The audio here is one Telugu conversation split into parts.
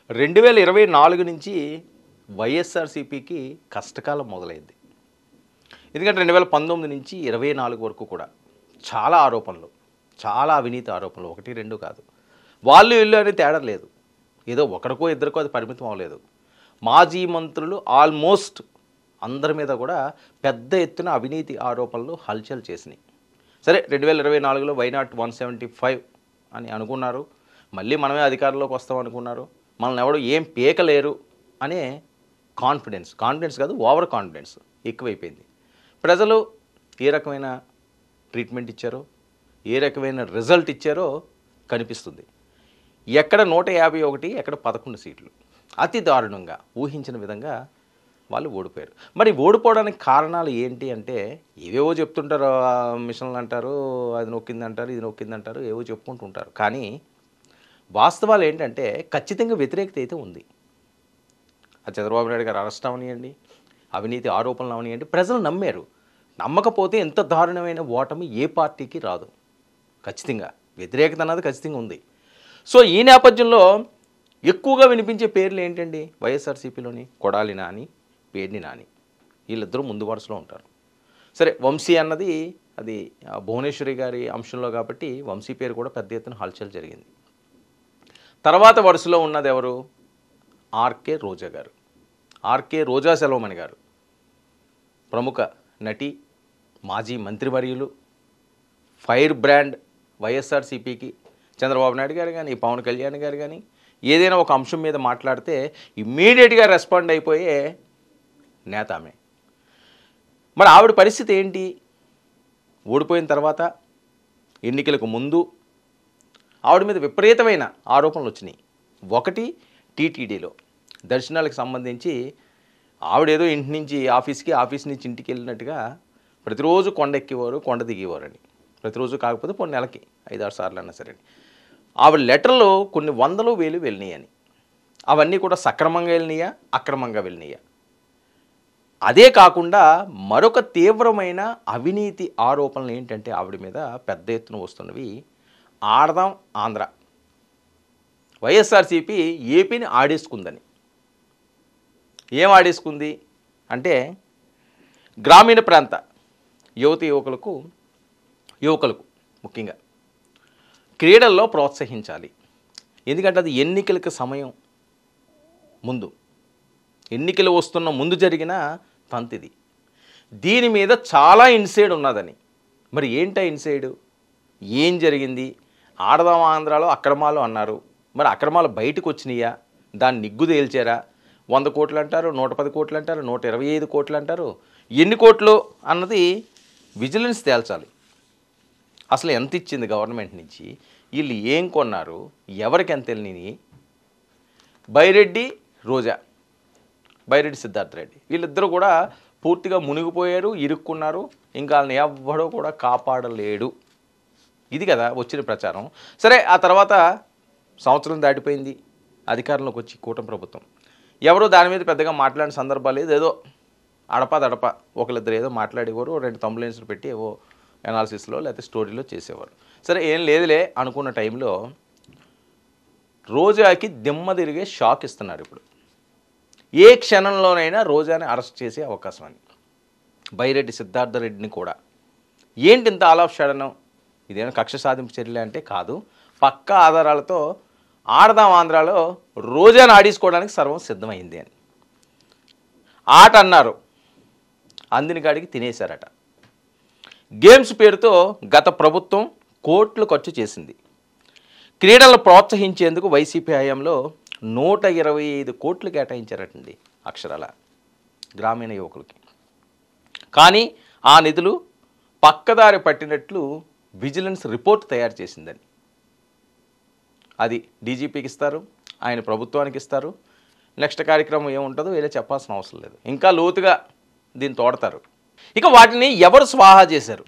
2024 నుంచి వైఎస్ఆర్సీపీకి కష్టకాలం మొదలైంది. ఎందుకంటే 2019 నుంచి 24 వరకు కూడా చాలా ఆరోపణలు, చాలా అవినీతి ఆరోపణలు, 1, 2 కాదు. వాళ్ళు వీళ్ళు అని తేడా లేదు. ఏదో ఒకరికో ఇద్దరికో అది పరిమితం అవ్వలేదు. మాజీ మంత్రులు ఆల్మోస్ట్ అందరి మీద కూడా పెద్ద ఎత్తున అవినీతి ఆరోపణలు హల్చల్ చేసినాయి. సరే, 2024లో వైనాట్ 175 అని అనుకున్నారు. మళ్ళీ మనమే అధికారంలోకి వస్తాం అనుకున్నారు. మనల్ని ఎవడు ఏం పీకలేరు అనే కాన్ఫిడెన్స్ కాదు, ఓవర్ కాన్ఫిడెన్స్ ఎక్కువైపోయింది. ప్రజలు ఏ రకమైన ట్రీట్మెంట్ ఇచ్చారో, ఏ రకమైన రిజల్ట్ ఇచ్చారో కనిపిస్తుంది. ఎక్కడ 151, ఎక్కడ 11 సీట్లు, అతి దారుణంగా ఊహించిన విధంగా వాళ్ళు ఓడిపోయారు. మరి ఓడిపోవడానికి కారణాలు ఏంటి అంటే ఏవేవో చెప్తుంటారు. మిషన్లు అంటారు, అది నొక్కిందంటారు, ఇది నొక్కిందంటారు, ఏవో చెప్పుకుంటుంటారు. కానీ వాస్తవాలు ఏంటంటే ఖచ్చితంగా వ్యతిరేకత అయితే ఉంది. అది చంద్రబాబు నాయుడు గారు అరెస్ట్ అవనియండి, అవినీతి ఆరోపణలు అవనియండి, ప్రజలు నమ్మారు. నమ్మకపోతే ఎంత దారుణమైన ఓటమి ఏ పార్టీకి రాదు. ఖచ్చితంగా వ్యతిరేకత అన్నది ఖచ్చితంగా ఉంది. సో ఈ నేపథ్యంలో ఎక్కువగా వినిపించే పేర్లు ఏంటండి వైఎస్ఆర్సీపీలోని? కొడాలి నాని, పేర్ని నాని, వీళ్ళిద్దరూ ముందు వరుసలో ఉంటారు. సరే, వంశీ అన్నది అది భువనేశ్వరి గారి అంశంలో కాబట్టి వంశీ పేరు కూడా పెద్ద ఎత్తున హల్చల్ జరిగింది. తర్వాత వరుసలో ఉన్నది ఎవరు? ఆర్కే రోజా గారు. ఆర్కే రోజా సెలవమణి గారు ప్రముఖ నటి, మాజీ మంత్రివర్యులు, ఫైర్ బ్రాండ్ వైఎస్ఆర్సీపీకి. చంద్రబాబు నాయుడు గారు కానీ, పవన్ కళ్యాణ్ గారు కానీ ఏదైనా ఒక అంశం మీద మాట్లాడితే ఇమ్మీడియట్గా రెస్పాండ్ అయిపోయే నేత ఆమె. మరి ఆవిడ పరిస్థితి ఏంటి? ఓడిపోయిన తర్వాత, ఎన్నికలకు ముందు ఆవిడ మీద విపరీతమైన ఆరోపణలు వచ్చినాయి. ఒకటి, టీటీడీలో దర్శనాలకు సంబంధించి ఆవిడేదో ఇంటి నుంచి ఆఫీస్కి, ఆఫీస్ నుంచి ఇంటికి వెళ్ళినట్టుగా ప్రతిరోజు కొండ ఎక్కేవారు, కొండ దిగేవారని. ప్రతిరోజు కాకపోతే కొన్ని నెలకి 5-6 సార్లు అన్నా సరే. ఆవిడ లెటర్లో కొన్ని 100,000 వెళ్ళినాయని. అవన్నీ కూడా సక్రమంగా వెళ్ళినాయా, అక్రమంగా వెళ్ళినాయా? అదే కాకుండా మరొక తీవ్రమైన అవినీతి ఆరోపణలు ఏంటంటే ఆవిడ మీద పెద్ద ఎత్తున వస్తున్నవి, ఆడదాం ఆంధ్ర, వైఎస్ఆర్సీపీ ఏపీని ఆడేసుకుందని. ఏం ఆడేసుకుంది అంటే గ్రామీణ ప్రాంత యువకులకు ముఖ్యంగా క్రీడల్లో ప్రోత్సహించాలి. ఎందుకంటే అది ఎన్నికలకు సమయం ముందు, ఎన్నికలు వస్తున్న ముందు జరిగిన తంతిది. దీని మీద చాలా ఇన్సైడ్ ఉన్నదని. మరి ఏంటా ఇన్సైడు? ఏం జరిగింది? ఆడదాం ఆంధ్రాలో అక్రమాలు అన్నారు. మరి అక్రమాలు బయటకు వచ్చినాయా? దాన్ని నిగ్గు తేల్చారా? 100 కోట్లు అంటారు, 110 కోట్లు అంటారు, 125 కోట్లు అంటారు. ఎన్ని కోట్లు అన్నది విజిలెన్స్ తేల్చాలి. అసలు ఎంత ఇచ్చింది గవర్నమెంట్ నుంచి, వీళ్ళు ఏం కొన్నారు, ఎవరికి ఎంత వెళ్ళినాయి? బైరెడ్డి రోజా, బైరెడ్డి సిద్ధార్థ రెడ్డి వీళ్ళిద్దరూ కూడా పూర్తిగా మునిగిపోయారు, ఇరుక్కున్నారు. ఇంకా వాళ్ళని ఎవ్వడో కూడా కాపాడలేడు. ఇది కదా వచ్చిన ప్రచారం. సరే, ఆ తర్వాత సంవత్సరం దాటిపోయింది, అధికారంలోకి వచ్చి కూటమి ప్రభుత్వం. ఎవరో దాని మీద పెద్దగా మాట్లాడిన సందర్భాలు లేదు. ఏదో అడపదడప ఒకరిద్దరు ఏదో మాట్లాడేవారు, 2 తంబులెన్స్లు పెట్టి ఏవో అనాలిసిస్లో లేకపోతే స్టోరీలో చేసేవారు. సరే, ఏం లేదులే అనుకున్న టైంలో రోజాకి దిమ్మ తిరిగే షాక్ ఇస్తున్నారు. ఇప్పుడు ఏ క్షణంలోనైనా రోజాని అరెస్ట్ చేసే అవకాశం అని. బైరెడ్డి సిద్ధార్థ రెడ్డిని కూడా. ఏంటి ఇంత ఆల్ ఆఫ్ సడన్? ఇదేమైనా కక్ష సాధింపు చర్యలే అంటే కాదు, పక్కా ఆధారాలతో ఆడదాం ఆంధ్రాలో రోజాను ఆడేసుకోవడానికి సర్వం సిద్ధమైంది అని. ఆట అన్నారు, అందిన కాడికి తినేశారట. గేమ్స్ పేరుతో గత ప్రభుత్వం కోట్లు ఖర్చు చేసింది. క్రీడలను ప్రోత్సహించేందుకు వైసీపీ హయాంలో 125 కోట్లు కేటాయించారటండి అక్షరాల గ్రామీణ యువకులకి. కానీ ఆ నిధులు పక్కదారి పట్టినట్లు విజిలెన్స్ రిపోర్ట్ తయారు చేసిందని. అది డీజీపీకి ఇస్తారు, ఆయన ప్రభుత్వానికి ఇస్తారు. నెక్స్ట్ కార్యక్రమం ఏముంటుందో వేరే చెప్పాల్సిన అవసరం లేదు. ఇంకా లోతుగా దీన్ని తోడతారు. ఇక వాటిని ఎవరు స్వాహా చేశారు?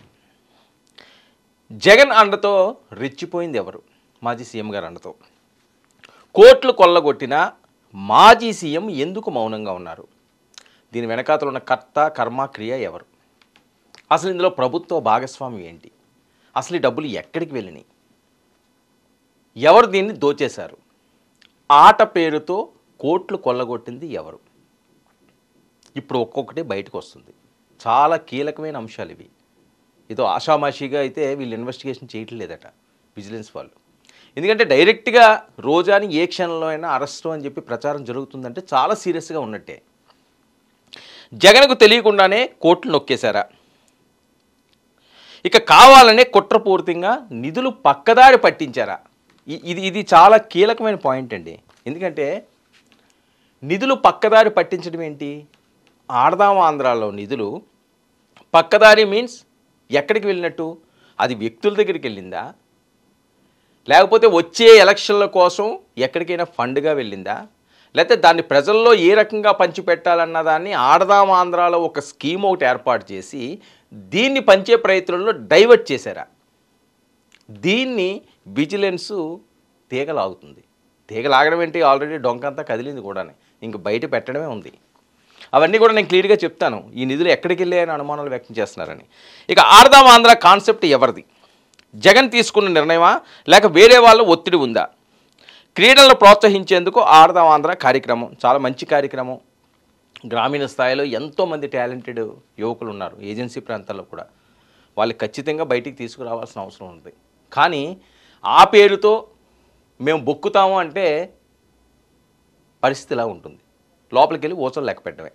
జగన్ అండతో రెచ్చిపోయింది ఎవరు? మాజీ సీఎం గారు అండతో. కోట్లు కొల్లగొట్టిన మాజీ సీఎం ఎందుకు మౌనంగా ఉన్నారు? దీని వెనకాతలు ఉన్న కర్త, కర్మ, క్రియ ఎవరు? అసలు ఇందులో ప్రభుత్వ భాగస్వామ్యం ఏంటి? అసలు ఈ డబ్బులు ఎక్కడికి వెళ్ళినాయి? ఎవరు దీన్ని దోచేశారు? ఆట పేరుతో కోట్లు కొల్లగొట్టింది ఎవరు? ఇప్పుడు ఒక్కొక్కటి బయటకు వస్తుంది. చాలా కీలకమైన అంశాలు ఇవి. ఏదో ఆషామాషిగా అయితే వీళ్ళు ఇన్వెస్టిగేషన్ చేయట్లేదట విజిలెన్స్ వాళ్ళు. ఎందుకంటే డైరెక్ట్గా రోజాని ఏ క్షణంలో అయినా అరెస్టు అని చెప్పి ప్రచారం జరుగుతుందంటే చాలా సీరియస్గా ఉన్నట్టే. జగన్కు తెలియకుండానే కోట్లు నొక్కేశారా? ఇక కావాలనే కుట్రపూరితంగా నిధులు పక్కదారి పట్టించారా? ఇది చాలా కీలకమైన పాయింట్ అండి. ఎందుకంటే నిధులు పక్కదారి పట్టించడం ఏంటి? ఆడదాం ఆంధ్రాలో నిధులు పక్కదారి మీన్స్ ఎక్కడికి వెళ్ళినట్టు? అది వ్యక్తుల దగ్గరికి వెళ్ళిందా, లేకపోతే వచ్చే ఎలక్షన్ల కోసం ఎక్కడికైనా ఫండ్గా వెళ్ళిందా, లేకపోతే దాన్ని ప్రజల్లో ఏ రకంగా పంచిపెట్టాలన్న దాన్ని ఆడదాం ఆంధ్రాలో ఒక స్కీమ్ ఒకటి ఏర్పాటు చేసి దీన్ని పంచే ప్రయత్నంలో డైవర్ట్ చేశారా? దీన్ని విజిలెన్సు తీగలాగుతుంది. తీగలాగడం ఏంటి? ఆల్రెడీ డొంకంతా కదిలింది కూడా, ఇంక బయట పెట్టడమే ఉంది. అవన్నీ కూడా నేను క్లియర్గా చెప్తాను. ఈ నిధులు ఎక్కడికి వెళ్ళాయని అనుమానాలు వ్యక్తం చేస్తున్నారని. ఇక ఆడదాం ఆంధ్ర కాన్సెప్ట్ ఎవరిది? జగన్ తీసుకున్న నిర్ణయమా, లేక వేరే వాళ్ళ ఒత్తిడి ఉందా? క్రీడలను ప్రోత్సహించేందుకు ఆడదాం ఆంధ్ర కార్యక్రమం చాలా మంచి కార్యక్రమం. గ్రామీణ స్థాయిలో ఎంతోమంది టాలెంటెడ్ యువకులు ఉన్నారు, ఏజెన్సీ ప్రాంతాల్లో కూడా. వాళ్ళు ఖచ్చితంగా బయటికి తీసుకురావాల్సిన అవసరం ఉంది. కానీ ఆ పేరుతో మేము బొక్కుతాము అంటే పరిస్థితి ఇలా ఉంటుంది. లోపలికి వెళ్ళి ఓచలు లెక్క పెట్టడమే.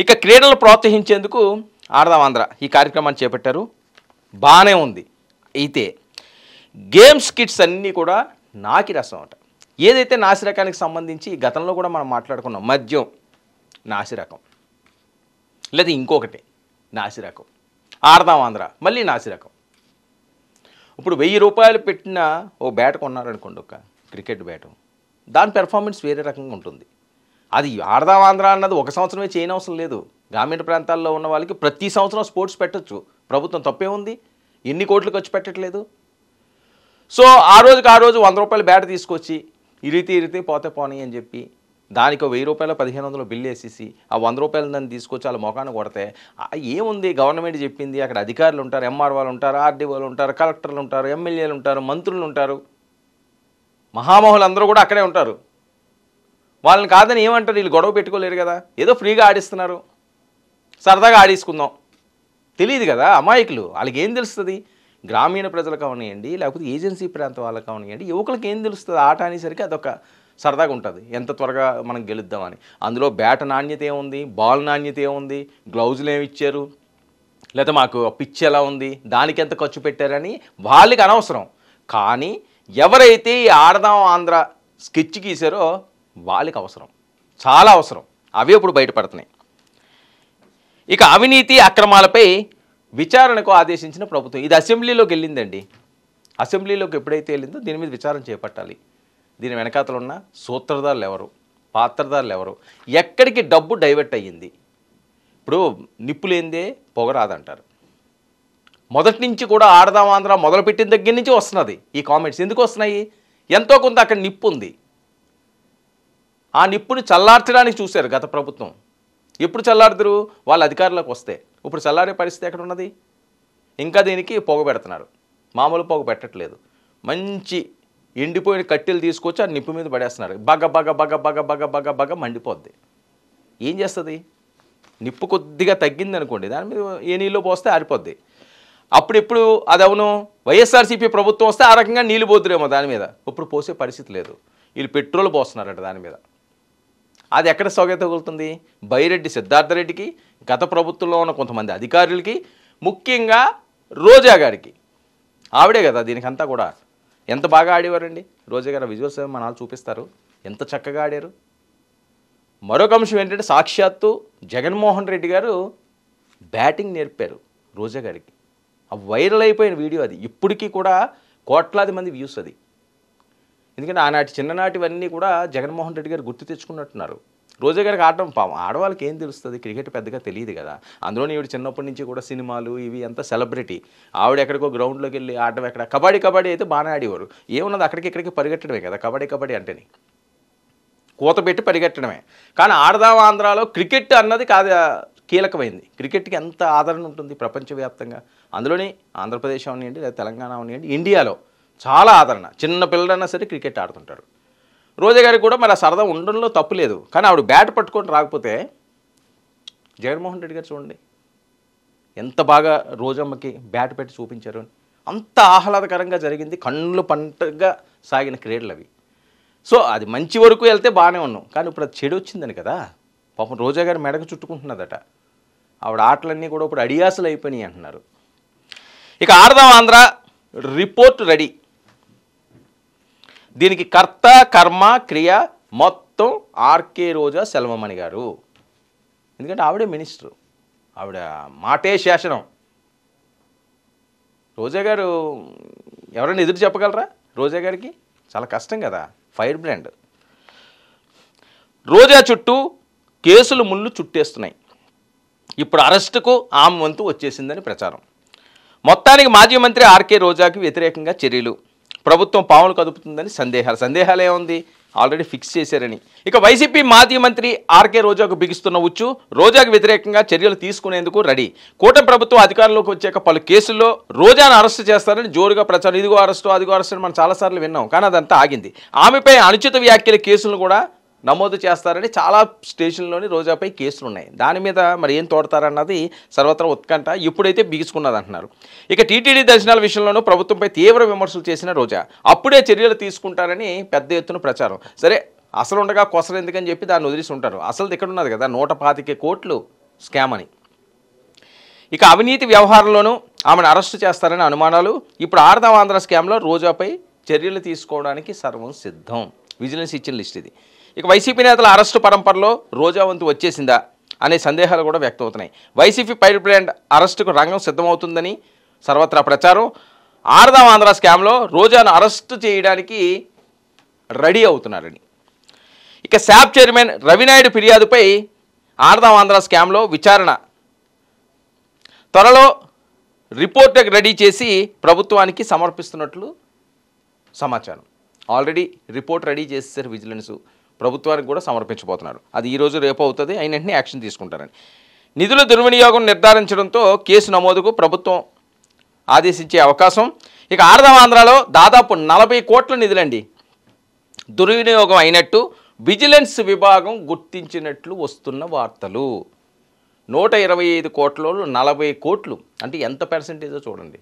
ఇక క్రీడలు ప్రోత్సహించేందుకు ఆడదాం ఆంధ్ర ఈ కార్యక్రమాన్ని చేపట్టారు, బాగానే ఉంది. అయితే గేమ్స్ కిట్స్ అన్నీ కూడా నాకి రసం అట. ఏదైతే నాసిరకానికి సంబంధించి గతంలో కూడా మనం మాట్లాడుకున్నాం, మద్యం నాసిరకం, లేదా ఇంకొకటి నాసిరకం, ఆడదాం ఆంధ్ర మళ్ళీ నాసిరకం. ఇప్పుడు 1000 రూపాయలు పెట్టిన ఓ బ్యాట్ కొన్నారనుకోండి, ఒక క్రికెట్ బ్యాటు, దాని పెర్ఫార్మెన్స్ వేరే రకంగా ఉంటుంది. అది ఆడదాం ఆంధ్ర అన్నది ఒక సంవత్సరమే చేయనవసరం లేదు. గ్రామీణ ప్రాంతాల్లో ఉన్న వాళ్ళకి ప్రతి సంవత్సరం స్పోర్ట్స్ పెట్టచ్చు. ప్రభుత్వం తప్పే ఉంది, ఎన్ని కోట్లు ఖర్చు పెట్టట్లేదు. సో ఆ రోజుకి ఆ రోజు 100 రూపాయల బ్యాట్ తీసుకొచ్చి ఇరితే పోతే పోనీ అని చెప్పి దానికి 1000 రూపాయలు 1500 బిల్లు వేసేసి ఆ 100 రూపాయలు దాన్ని తీసుకొచ్చి వాళ్ళ మొఖాన్ని కొడితే ఏముంది? గవర్నమెంట్ చెప్పింది, అక్కడ అధికారులు ఉంటారు, ఎంఆర్ఓలు ఉంటారు, ఆర్డీఓలు ఉంటారు, కలెక్టర్లు ఉంటారు, ఎమ్మెల్యేలు ఉంటారు, మంత్రులు ఉంటారు, మహామహులు అందరూ కూడా అక్కడే ఉంటారు. వాళ్ళని కాదని ఏమంటారు? వీళ్ళు గొడవ పెట్టుకోలేరు కదా, ఏదో ఫ్రీగా ఆడిస్తున్నారు, సరదాగా ఆడేసుకుందాం. తెలియదు కదా అమాయకులు, వాళ్ళకి ఏం తెలుస్తుంది? గ్రామీణ ప్రజలు కావనియండి, లేకపోతే ఏజెన్సీ ప్రాంతం వాళ్ళకి కావనియండి, యువకులకి ఏం తెలుస్తుంది? ఆట అనేసరికి అదొక సరదాగా ఉంటుంది, ఎంత త్వరగా మనం గెలుద్దామని. అందులో బ్యాట్ నాణ్యత ఏముంది, బాల్ నాణ్యత ఏముంది, గ్లౌజులు ఏమి ఇచ్చారు, లేదా మాకు పిచ్ ఎలా ఉంది, దానికి ఎంత ఖర్చు పెట్టారని వాళ్ళకి అనవసరం. కానీ ఎవరైతే ఈ ఆడదాం ఆంధ్ర స్కెచ్ గీశారో వాళ్ళకి అవసరం, చాలా అవసరం. అవే ఇప్పుడు బయటపడుతున్నాయి. ఇక అవినీతి అక్రమాలపై విచారణకు ఆదేశించిన ప్రభుత్వం. ఇది అసెంబ్లీలోకి వెళ్ళిందండి. అసెంబ్లీలోకి ఎప్పుడైతే వెళ్ళిందో దీని మీద విచారణ చేపట్టాలి. దీని వెనకాతలు ఉన్న సూత్రధారులు ఎవరు, పాత్రధారులు ఎవరు, ఎక్కడికి డబ్బు డైవర్ట్ అయ్యింది? ఇప్పుడు నిప్పు లేనిదే పొగరాదంటారు. మొదటి నుంచి కూడా ఆడదాం ఆంధ్ర మొదలుపెట్టిన దగ్గర నుంచి వస్తున్నది ఈ కామెంట్స్. ఎందుకు వస్తున్నాయి? ఎంతో కొంత అక్కడ నిప్పు ఉంది. ఆ నిప్పుని చల్లార్చడానికి చూశారు గత ప్రభుత్వం. ఎప్పుడు చల్లారుదురు? వాళ్ళ అధికారులకు వస్తే. ఇప్పుడు చల్లారే పరిస్థితి ఎక్కడ ఉన్నది? ఇంకా దీనికి పొగ పెడుతున్నారు. మామూలు పొగ పెట్టట్లేదు, మంచి ఎండిపోయిన కట్టెలు తీసుకొచ్చి ఆ నిప్పు మీద పడేస్తున్నారు. బగ బగ బగ బగ బగ బగ బగ మండిపోద్ది. ఏం చేస్తుంది? నిప్పు కొద్దిగా తగ్గింది అనుకోండి, దాని మీద ఏ నీళ్ళు పోస్తే ఆరిపోద్ది. అప్పుడు అది అవును, వైఎస్ఆర్సీపీ ప్రభుత్వం వస్తే ఆ రకంగా నీళ్ళు పోతురేమో దాని మీద. ఇప్పుడు పోసే పరిస్థితి లేదు, వీళ్ళు పెట్రోల్ పోస్తున్నారట దాని మీద. అది ఎక్కడ సొగ తగులుతుంది? బైరెడ్డి సిద్ధార్థరెడ్డికి, గత ప్రభుత్వంలో ఉన్న కొంతమంది అధికారులకి, ముఖ్యంగా రోజా గారికి. ఆవిడే కదా దీనికంతా కూడా. ఎంత బాగా ఆడేవారండి రోజా గారు. విజువల్స్ మన వాళ్ళు చూపిస్తారు, ఎంత చక్కగా ఆడారు. మరొక అంశం ఏంటంటే సాక్షాత్తు జగన్మోహన్ రెడ్డి గారు బ్యాటింగ్ నేర్పారు రోజా గారికి. ఆ వైరల్ అయిపోయిన వీడియో అది. ఇప్పటికీ కూడా కోట్లాది మంది వ్యూస్ అది. ఎందుకంటే ఆనాటి చిన్ననాటివన్నీ కూడా జగన్మోహన్ రెడ్డి గారు గుర్తు తెచ్చుకున్నట్టున్నారు. రోజా గారికి ఆడటం ఆడవాళ్ళకి ఏం తెలుస్తుంది? క్రికెట్ పెద్దగా తెలియదు కదా. అందులోని ఈవిడ చిన్నప్పటి నుంచి కూడా సినిమాలు ఇవి అంతా సెలబ్రిటీ. ఆవిడ ఎక్కడికో గ్రౌండ్లోకి వెళ్ళి ఆడటం ఎక్కడ? కబడ్డీ అయితే బాగానే ఆడేవారు. ఏమున్నది? అక్కడికి ఇక్కడికి పరిగెట్టడమే కదా కబడ్డీ అంటేనే, కూత పెట్టి పరిగెట్టడమే. కానీ ఆడదాం ఆంధ్రాలో క్రికెట్ అన్నది కాదు కీలకమైంది. క్రికెట్కి ఎంత ఆదరణ ఉంటుంది ప్రపంచవ్యాప్తంగా. అందులోని ఆంధ్రప్రదేశ్ అవనివ్వండి, లేదా తెలంగాణ అవనివ్వండి, ఇండియాలో చాలా ఆదరణ. చిన్న పిల్లడైనా సరే క్రికెట్ ఆడుతుంటారు. రోజా గారికి కూడా మరి ఆ సరదా ఉండడంలో తప్పు లేదు. కానీ ఆవిడ బ్యాట్ పట్టుకొని రాకపోతే జగన్మోహన్ రెడ్డి గారు చూడండి ఎంత బాగా రోజమ్మకి బ్యాట్ పెట్టి చూపించారు. అంత ఆహ్లాదకరంగా జరిగింది. కళ్ళు పంటగా సాగిన క్రీడలు అవి. సో అది మంచి వరకు వెళ్తే బాగానే ఉన్నాం. కానీ ఇప్పుడు అది చెడు వచ్చిందని కదా పాపం రోజా గారు మెడకు చుట్టుకుంటున్నదట. ఆవిడ ఆటలన్నీ కూడా ఇప్పుడు అడియాసలు అయిపోయినాయి అంటున్నారు. ఇక ఆడదాం ఆంధ్ర రిపోర్ట్ రెడీ. దీనికి కర్త కర్మ క్రియ మొత్తం ఆర్కే రోజా సెల్వమణి గారు. ఎందుకంటే ఆవిడే మినిస్టరు, ఆవిడ మాటే శాసనం. రోజా గారు ఎవరైనా ఎదురు చెప్పగలరా? రోజా గారికి చాలా కష్టం కదా, ఫైర్ బ్రాండ్. రోజా చుట్టూ కేసులు ముళ్ళు చుట్టేస్తున్నాయి. ఇప్పుడు అరెస్టుకు ఆమె వంతు వచ్చేసిందని ప్రచారం. మొత్తానికి మాజీ మంత్రి ఆర్కే రోజాకి వ్యతిరేకంగా చర్యలు. ప్రభుత్వం పావులు కదుపుతుందని సందేహాలు ఏముంది, ఆల్రెడీ ఫిక్స్ చేశారని. ఇక వైసీపీ మాజీ మంత్రి ఆర్కే రోజాకు బిగిస్తున్న ఉచ్చు. రోజాకు వ్యతిరేకంగా చర్యలు తీసుకునేందుకు రెడీ. కూటమి ప్రభుత్వం అధికారంలోకి వచ్చాక పలు కేసుల్లో రోజాను అరెస్టు చేస్తారని జోరుగా ప్రచారం. ఇదిగో అరెస్టు అదిగో అరెస్టు మనం చాలాసార్లు విన్నాం. కానీ అదంతా ఆగింది. ఆమెపై అనుచిత వ్యాఖ్యల కేసులను కూడా నమోదు చేస్తారని చాలా స్టేషన్లోని రోజాపై కేసులు ఉన్నాయి. దాని మీద మరి ఏం తోడతారన్నది సర్వత్రా ఉత్కంఠ. ఇప్పుడైతే బిగుసుకున్నది అంటున్నారు. ఇక టీటీడీ దర్శనాల విషయంలోనూ ప్రభుత్వంపై తీవ్ర విమర్శలు చేసిన రోజా అప్పుడే చర్యలు తీసుకుంటారని పెద్ద ఎత్తున ప్రచారం. సరే అసలు ఉండగా కొసలు ఎందుకని చెప్పి దాన్ని వదిలేసి ఉంటారు. అసలు ఇక్కడ ఉన్నది కదా 125 కోట్లు స్కామ్ అని. ఇక అవినీతి వ్యవహారంలోనూ ఆమెను అరెస్టు చేస్తారని అనుమానాలు. ఇప్పుడు ఆడదాం ఆంధ్ర స్కామ్లో రోజాపై చర్యలు తీసుకోవడానికి సర్వం సిద్ధం. విజిలెన్స్ ఇచ్చిన లిస్ట్ ఇది. ఇక వైసీపీ నేతల అరెస్టు పరంపరలో రోజా వంతు వచ్చేసిందా అనే సందేహాలు కూడా వ్యక్తమవుతున్నాయి. వైసీపీ ఫైర్ బ్రాండ్ అరెస్టుకు రంగం సిద్ధమవుతుందని సర్వత్రా ప్రచారం. ఆడదాం ఆంధ్ర స్కామ్లో రోజాను అరెస్టు చేయడానికి రెడీ అవుతున్నారని. ఇక శాప్ చైర్మన్ రవినాయుడు ఫిర్యాదుపై ఆడదాం ఆంధ్ర స్కామ్లో విచారణ త్వరలో రిపోర్ట్ రెడీ చేసి ప్రభుత్వానికి సమర్పిస్తున్నట్లు సమాచారం. ఆల్రెడీ రిపోర్ట్ రెడీ చేసేసారు విజిలెన్స్, ప్రభుత్వానికి కూడా సమర్పించబోతున్నారు. అది ఈరోజు రేపు అవుతుంది, అయిన వెంటనే యాక్షన్ తీసుకుంటారని. నిధుల దుర్వినియోగం నిర్ధారించడంతో కేసు నమోదుకు ప్రభుత్వం ఆదేశించే అవకాశం. ఇక ఆడదాం ఆంధ్రాలో దాదాపు 40 కోట్ల నిధులండి దుర్వినియోగం అయినట్టు విజిలెన్స్ విభాగం గుర్తించినట్లు వస్తున్న వార్తలు. 125 కోట్లలో 40 కోట్లు అంటే ఎంత పర్సెంటేజో చూడండి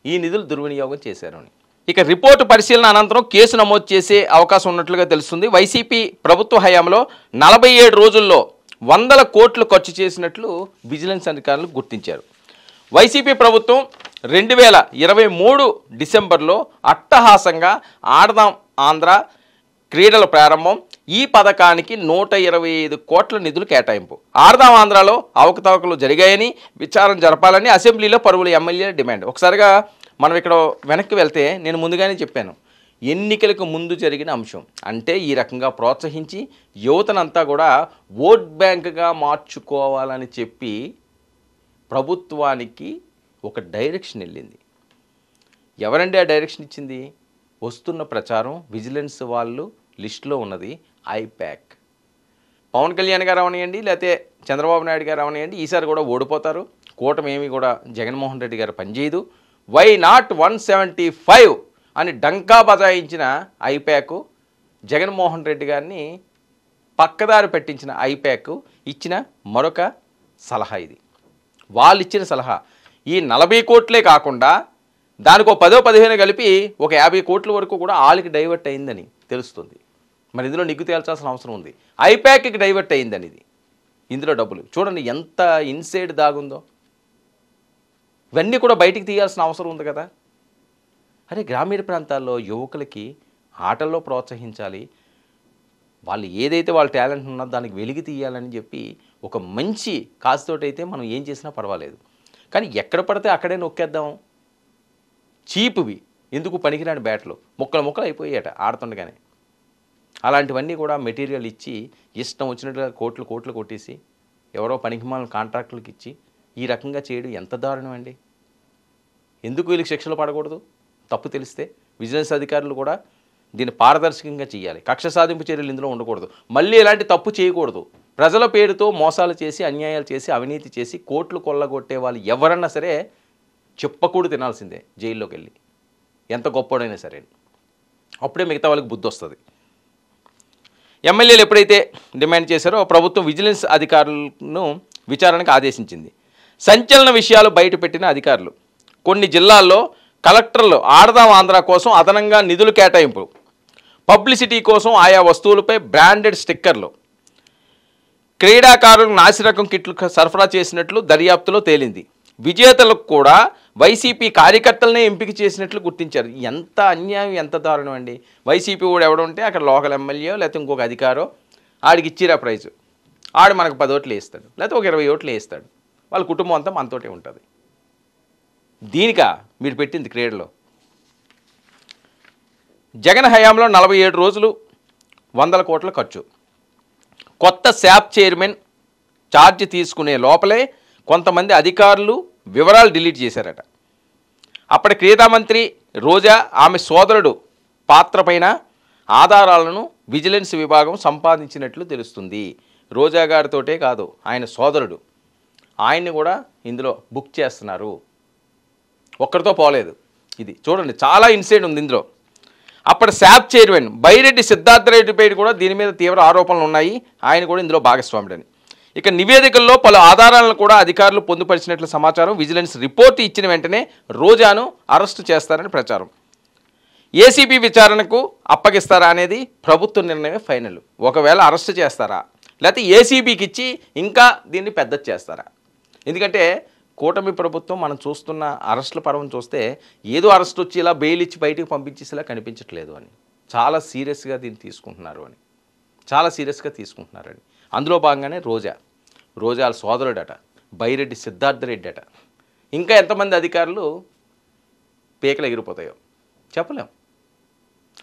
ఈ నిధులు దుర్వినియోగం చేశారు అని. ఇక రిపోర్టు పరిశీలన అనంతరం కేసు నమోదు చేసే అవకాశం ఉన్నట్లుగా తెలుస్తుంది. వైసీపీ ప్రభుత్వ హయాంలో 47 రోజుల్లో 100 కోట్లు ఖర్చు చేసినట్లు విజిలెన్స్ అధికారులు గుర్తించారు. వైసీపీ ప్రభుత్వం 2023 డిసెంబర్లో అట్టహాసంగా ఆడదాం ఆంధ్ర క్రీడల ప్రారంభం. ఈ పథకానికి 125 కోట్ల నిధులు కేటాయింపు. ఆడదాం ఆంధ్రాలో అవకతవకలు జరిగాయని విచారణ జరపాలని అసెంబ్లీలో పలువురు ఎమ్మెల్యేల డిమాండ్. ఒకసారిగా మనం ఇక్కడ వెనక్కి వెళ్తే నేను ముందుగానే చెప్పాను, ఎన్నికలకు ముందు జరిగిన అంశం అంటే ఈ రకంగా ప్రోత్సహించి యువతనంతా కూడా ఓట్ బ్యాంక్గా మార్చుకోవాలని చెప్పి ప్రభుత్వానికి ఒక డైరెక్షన్ వెళ్ళింది. ఎవరండి ఆ డైరెక్షన్ ఇచ్చింది? వస్తున్న ప్రచారం విజిలెన్స్ వాళ్ళు లిస్టులో ఉన్నది ఐప్యాక్. పవన్ కళ్యాణ్ గారు అవనియండి లేకపోతే చంద్రబాబు నాయుడు గారు అవనియండి ఈసారి కూడా ఓడిపోతారు. కూటమి ఏమి కూడా జగన్మోహన్ రెడ్డి గారు పనిచేయదు. వై నాట్ 175 అని డంకా బజాయించిన ఐప్యాక్ జగన్మోహన్ రెడ్డి గారిని పక్కదారి పెట్టించిన ఐప్యాక్ ఇచ్చిన మరొక సలహా ఇది. వాళ్ళు ఇచ్చిన సలహా ఈ 40 కోట్లే కాకుండా దానికి 10-15 కలిపి ఒక 50 కోట్ల వరకు కూడా ఆళ్ళకి డైవర్ట్ అయిందని తెలుస్తుంది. మరి ఇందులో నిగ్గు తేల్చాల్సిన అవసరం ఉంది. ఐప్యాక్కి డైవర్ట్ అయిందని ఇది. ఇందులో డబ్బులు చూడండి ఎంత ఇన్సైడ్ దాగుందో. ఇవన్నీ కూడా బయటికి తీయాల్సిన అవసరం ఉంది కదా. అరే గ్రామీణ ప్రాంతాల్లో యువకులకి ఆటల్లో ప్రోత్సహించాలి, వాళ్ళు ఏదైతే వాళ్ళ టాలెంట్ ఉన్నదో దానికి వెలికి తీయాలని చెప్పి ఒక మంచి కాసుతోటైతే మనం ఏం చేసినా పర్వాలేదు. కానీ ఎక్కడ పడితే అక్కడే నొక్కేద్దాం. చీపువి ఎందుకు పనికిరాని బ్యాట్లు ముక్కలు అయిపోయాట ఆడుతుండగానే. అలాంటివన్నీ కూడా మెటీరియల్ ఇచ్చి ఇష్టం వచ్చినట్టుగా కోట్లు కొట్టేసి ఎవరో పనికిమాలిన కాంట్రాక్టులకు ఇచ్చి ఈ రకంగా చేయడం ఎంత దారుణం అండి. ఎందుకు వీళ్ళకి శిక్షలు పడకూడదు? తప్పు తెలిస్తే విజిలెన్స్ అధికారులు కూడా దీన్ని పారదర్శకంగా చేయాలి. కక్ష సాధింపు చర్యలు ఇందులో ఉండకూడదు. మళ్ళీ ఇలాంటి తప్పు చేయకూడదు. ప్రజల పేరుతో మోసాలు చేసి అన్యాయాలు చేసి అవినీతి చేసి కోట్లు కొల్లగొట్టే వాళ్ళు ఎవరన్నా సరే చెప్పకూడదు తినాల్సిందే జైల్లోకి వెళ్ళి. ఎంత గొప్పోడైనా సరే. అప్పుడే మిగతా వాళ్ళకి బుద్ధి వస్తుంది. ఎమ్మెల్యేలు ఎప్పుడైతే డిమాండ్ చేశారో ప్రభుత్వం విజిలెన్స్ అధికారులను విచారణకు ఆదేశించింది. సంచలన విషయాలు బయటపెట్టిన అధికారులు. కొన్ని జిల్లాల్లో కలెక్టర్లు ఆడదాం ఆంధ్ర కోసం అదనంగా నిధులు కేటాయింపు, పబ్లిసిటీ కోసం ఆయా వస్తువులపై బ్రాండెడ్ స్టిక్కర్లు, క్రీడాకారులకు నాసిరకం కిట్లు సరఫరా చేసినట్లు దర్యాప్తులో తేలింది. విజేతలకు కూడా వైసీపీ కార్యకర్తలనే ఎంపిక చేసినట్లు గుర్తించారు. ఎంత అన్యాయం, ఎంత దారుణం అండి. వైసీపీ కూడా ఎవడుంటే అక్కడ లోకల్ ఎమ్మెల్యే లేకపోతే ఇంకొక అధికారో ఆడికి ఇచ్చిరా ప్రైజు, ఆడు మనకు 10 ఓట్లు వేస్తాడు లేకపోతే ఒక 20 ఓట్లు వేస్తాడు, వాళ్ళ కుటుంబం అంతా మనతోటే ఉంటుంది. దీనికా మీరు పెట్టింది క్రీడలో? జగన్ హయాంలో 47 రోజులు 100 కోట్ల ఖర్చు. కొత్త శాప్ చైర్మన్ ఛార్జ్ తీసుకునే లోపలే కొంతమంది అధికారులు వివరాలు డిలీట్ చేశారట. అప్పటి క్రీడా మంత్రి రోజా ఆమె సోదరుడు పాత్రపైన ఆధారాలను విజిలెన్స్ విభాగం సంపాదించినట్లు తెలుస్తుంది. రోజా గారితోటే కాదు, ఆయన సోదరుడు, ఆయన్ని కూడా ఇందులో బుక్ చేస్తున్నారు. ఒక్కరితో పోలేదు. ఇది చూడండి, చాలా ఇన్సైడ్ ఉంది ఇందులో. అప్పటి శాప్ చైర్మన్ బైరెడ్డి సిద్ధార్థరెడ్డిపై కూడా దీని మీద తీవ్ర ఆరోపణలు ఉన్నాయి. ఆయన కూడా ఇందులో భాగస్వాముడని. ఇక నివేదికల్లో పలు ఆధారాలను కూడా అధికారులు పొందుపరిచినట్లు సమాచారం. విజిలెన్స్ రిపోర్టు ఇచ్చిన వెంటనే రోజాను అరెస్టు చేస్తారని ప్రచారం. ఏసీబీ విచారణకు అప్పగిస్తారా అనేది ప్రభుత్వ నిర్ణయమే ఫైనల్. ఒకవేళ అరెస్టు చేస్తారా లేకపోతే ఏసీబీకి ఇచ్చి ఇంకా దీన్ని పెద్ద చేస్తారా? ఎందుకంటే కూటమి ప్రభుత్వం మనం చూస్తున్న అరెస్టుల పర్వం చూస్తే ఏదో అరెస్ట్ వచ్చి ఇలా బెయిల్ ఇచ్చి బయటకు పంపించేసేలా కనిపించట్లేదు అని, చాలా సీరియస్గా దీన్ని తీసుకుంటున్నారు అని, చాలా సీరియస్గా తీసుకుంటున్నారని. అందులో భాగంగానే రోజా సోదరుడట, బైరెడ్డి సిద్ధార్థరెడ్డి అట, ఇంకా ఎంతమంది అధికారులు పేకలు ఎగిరిపోతాయో చెప్పలేం.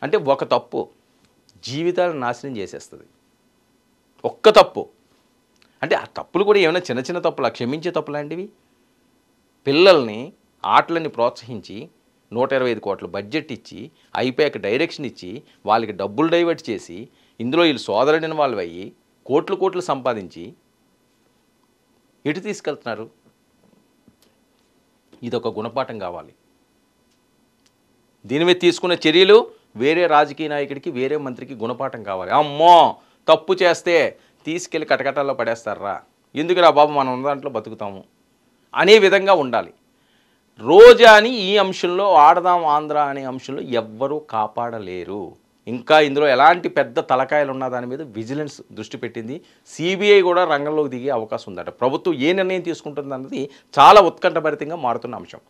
అంటే ఒక తప్పు జీవితాలను నాశనం చేసేస్తుంది. ఒక్క తప్పు అంటే ఆ తప్పులు కూడా ఏమైనా చిన్న చిన్న తప్పులా, క్షమించే తప్పులాంటివి? పిల్లల్ని ఆటలని ప్రోత్సహించి 125 కోట్ల బడ్జెట్ ఇచ్చి ఐపాక్ డైరెక్షన్ ఇచ్చి వాళ్ళకి డబ్బులు డైవర్ట్ చేసి ఇందులో వీళ్ళు సోదరుడిని వాళ్ళు అయ్యి కోట్లు సంపాదించి ఎటు తీసుకెళ్తున్నారు? ఇదొక గుణపాఠం కావాలి. దీని మీద తీసుకున్న చర్యలు వేరే రాజకీయ నాయకుడికి, వేరే మంత్రికి గుణపాఠం కావాలి. అమ్మో తప్పు చేస్తే తీసుకెళ్ళి కటకటాల్లో పడేస్తారా, ఎందుకురా బాబు మనం దాంట్లో బతుకుతాము అనే విధంగా ఉండాలి. రోజాని ఈ అంశంలో, ఆడదాం ఆంధ్ర అనే అంశంలో ఎవ్వరూ కాపాడలేరు. ఇంకా ఇందులో ఎలాంటి పెద్ద తలకాయలు ఉన్న దాని మీద విజిలెన్స్ దృష్టి పెట్టింది. సిబిఐ కూడా రంగంలోకి దిగే అవకాశం ఉందట. ప్రభుత్వం ఏ నిర్ణయం తీసుకుంటుంది అన్నది చాలా ఉత్కంఠభరితంగా మారుతున్న అంశం.